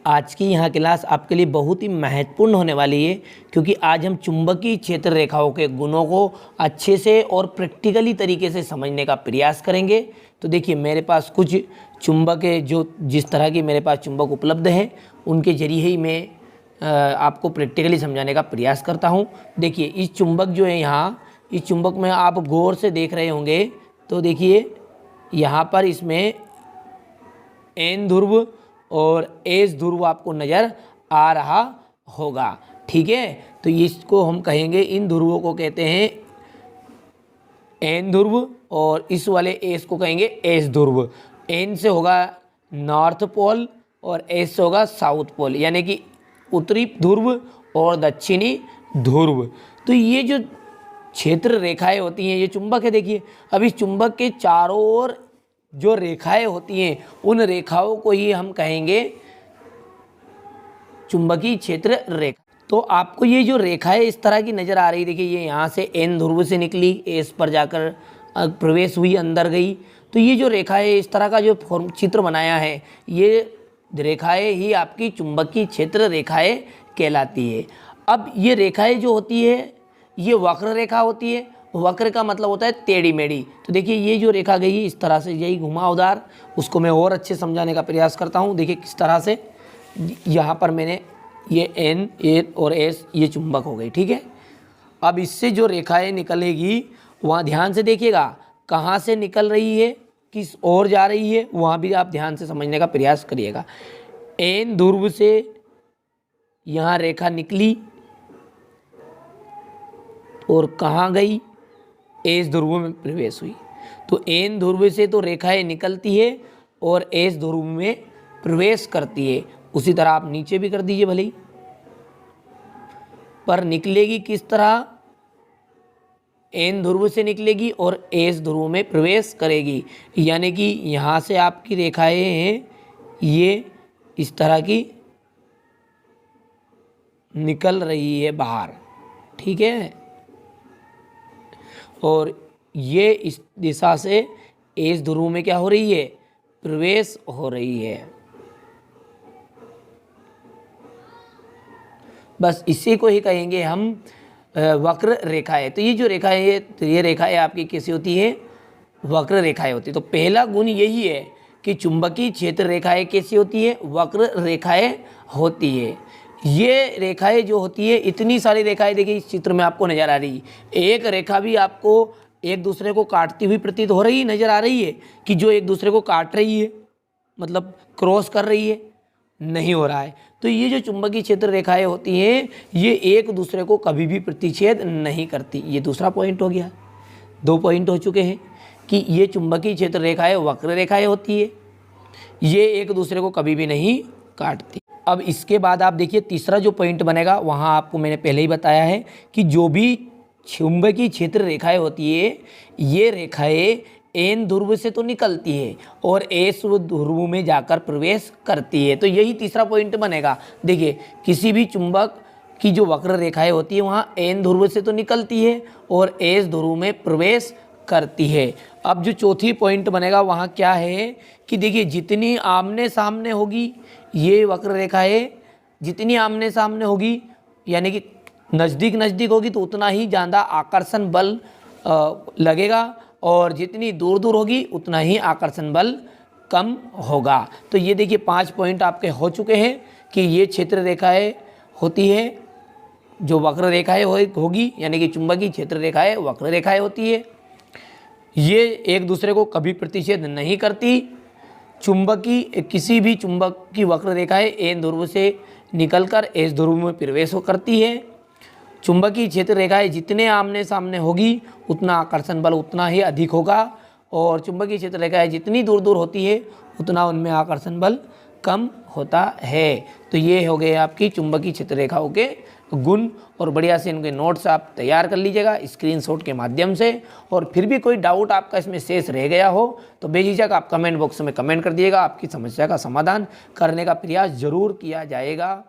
आज की यहाँ क्लास आपके लिए बहुत ही महत्वपूर्ण होने वाली है, क्योंकि आज हम चुंबकीय क्षेत्र रेखाओं के गुणों को अच्छे से और प्रैक्टिकली तरीके से समझने का प्रयास करेंगे। तो देखिए, मेरे पास कुछ चुंबक है, जो जिस तरह की मेरे पास चुंबक उपलब्ध है उनके जरिए ही मैं आपको प्रैक्टिकली समझाने का प्रयास करता हूँ। देखिए, इस चुंबक जो है यहाँ, इस चुंबक में आप गौर से देख रहे होंगे तो देखिए यहाँ पर इसमें एन ध्रुव और एस ध्रुव आपको नज़र आ रहा होगा। ठीक है, तो इसको हम कहेंगे, इन ध्रुवों को कहते हैं एन ध्रुव और इस वाले एस को कहेंगे एस ध्रुव। एन से होगा नॉर्थ पोल और एस से होगा साउथ पोल, यानी कि उत्तरी ध्रुव और दक्षिणी ध्रुव। तो ये जो क्षेत्र रेखाएं होती हैं, ये चुंबक है। देखिए, अब इस चुंबक के चारों ओर जो रेखाएं होती हैं, उन रेखाओं को ही हम कहेंगे चुंबकीय क्षेत्र रेखा। तो आपको ये जो रेखाएं इस तरह की नज़र आ रही, देखिए ये यहाँ से एन ध्रुव से निकली, एस पर जाकर प्रवेश हुई, अंदर गई। तो ये जो रेखाएं इस तरह का जो चित्र बनाया है, ये रेखाएं ही आपकी चुंबकीय क्षेत्र रेखाएं कहलाती है। अब ये रेखाएं जो होती है, ये वक्र रेखा होती है। वक्र का मतलब होता है टेढ़ी मेढ़ी। तो देखिए, ये जो रेखा गई इस तरह से, यही घुमावदार, उसको मैं और अच्छे समझाने का प्रयास करता हूँ। देखिए किस तरह से, यहाँ पर मैंने ये एन, ए और एस, ये चुंबक हो गई। ठीक है, अब इससे जो रेखाएं निकलेगी, वहाँ ध्यान से देखिएगा कहाँ से निकल रही है, किस ओर जा रही है, वहाँ भी आप ध्यान से समझने का प्रयास करिएगा। एन ध्रुव से यहाँ रेखा निकली और कहाँ गई, एस ध्रुव में प्रवेश हुई। तो एन ध्रुव से तो रेखाएं निकलती है और एस ध्रुव में प्रवेश करती है। उसी तरह आप नीचे भी कर दीजिए भले ही, पर निकलेगी किस तरह, एन ध्रुव से निकलेगी और एस ध्रुव में प्रवेश करेगी। यानी कि यहाँ से आपकी रेखाएं हैं, ये इस तरह की निकल रही है बाहर। ठीक है, और ये इस दिशा से एस ध्रुव में क्या हो रही है, प्रवेश हो रही है। बस इसी को ही कहेंगे हम वक्र रेखाएं। तो ये जो रेखाएं, ये रेखाएं आपकी कैसी होती है, वक्र रेखाएं होती है। तो पहला गुण यही है कि चुंबकीय क्षेत्र रेखाएं कैसी होती है, वक्र रेखाएं होती है। ये रेखाएं जो होती है, इतनी सारी रेखाएं देखिए इस चित्र में आपको नजर आ रही है। एक रेखा भी आपको एक दूसरे को काटती हुई प्रतीत हो रही, नजर आ रही है कि जो एक दूसरे को काट रही है, मतलब क्रॉस कर रही है, नहीं हो रहा है। तो ये जो चुंबकीय क्षेत्र रेखाएं होती हैं, ये एक दूसरे को कभी भी प्रतिच्छेद नहीं करती। ये दूसरा पॉइंट हो गया। 2 पॉइंट हो चुके हैं कि ये चुंबकीय क्षेत्र रेखाएं वक्र रेखाएं होती है, ये एक दूसरे को कभी भी नहीं काटती। अब इसके बाद आप देखिए, तीसरा जो पॉइंट बनेगा, वहाँ आपको मैंने पहले ही बताया है कि जो भी चुंबकीय क्षेत्र रेखाएं होती है, ये रेखाएं एन ध्रुव से तो निकलती है और एस ध्रुव में जाकर प्रवेश करती है। तो यही तीसरा पॉइंट बनेगा। देखिए, किसी भी चुंबक की जो वक्र रेखाएं होती है, वहाँ एन ध्रुव से तो निकलती है और एस ध्रुव में प्रवेश करती है। अब जो चौथी पॉइंट बनेगा, वहाँ क्या है कि देखिए, जितनी आमने सामने होगी ये वक्र रेखाएं, जितनी आमने सामने होगी, यानी कि नज़दीक नज़दीक होगी, तो उतना ही ज़्यादा आकर्षण बल लगेगा, और जितनी दूर दूर होगी उतना ही आकर्षण बल कम होगा। तो ये देखिए 5 पॉइंट आपके हो चुके हैं कि ये क्षेत्र रेखाएं होती है, जो वक्र रेखाएं होगी, यानी कि चुंबकीय क्षेत्र रेखाएं वक्र रेखाएं होती है। ये एक दूसरे को कभी प्रतिच्छेद नहीं करती। चुंबकीय, किसी भी चुंबक की वक्र रेखाएं एन ध्रुव से निकलकर एस ध्रुव में प्रवेश करती है। चुंबकीय क्षेत्र रेखाएं जितने आमने सामने होगी, उतना आकर्षण बल उतना ही अधिक होगा, और चुंबकीय क्षेत्र रेखाएं जितनी दूर दूर होती है, उतना उनमें आकर्षण बल कम होता है। तो ये हो गए आपकी चुंबकीय क्षेत्र रेखाओं के गुण, और बढ़िया से इनके नोट्स आप तैयार कर लीजिएगा स्क्रीनशॉट के माध्यम से। और फिर भी कोई डाउट आपका इसमें शेष रह गया हो तो बेझिझक आप कमेंट बॉक्स में कमेंट कर दिएगा, आपकी समस्या का समाधान करने का प्रयास जरूर किया जाएगा।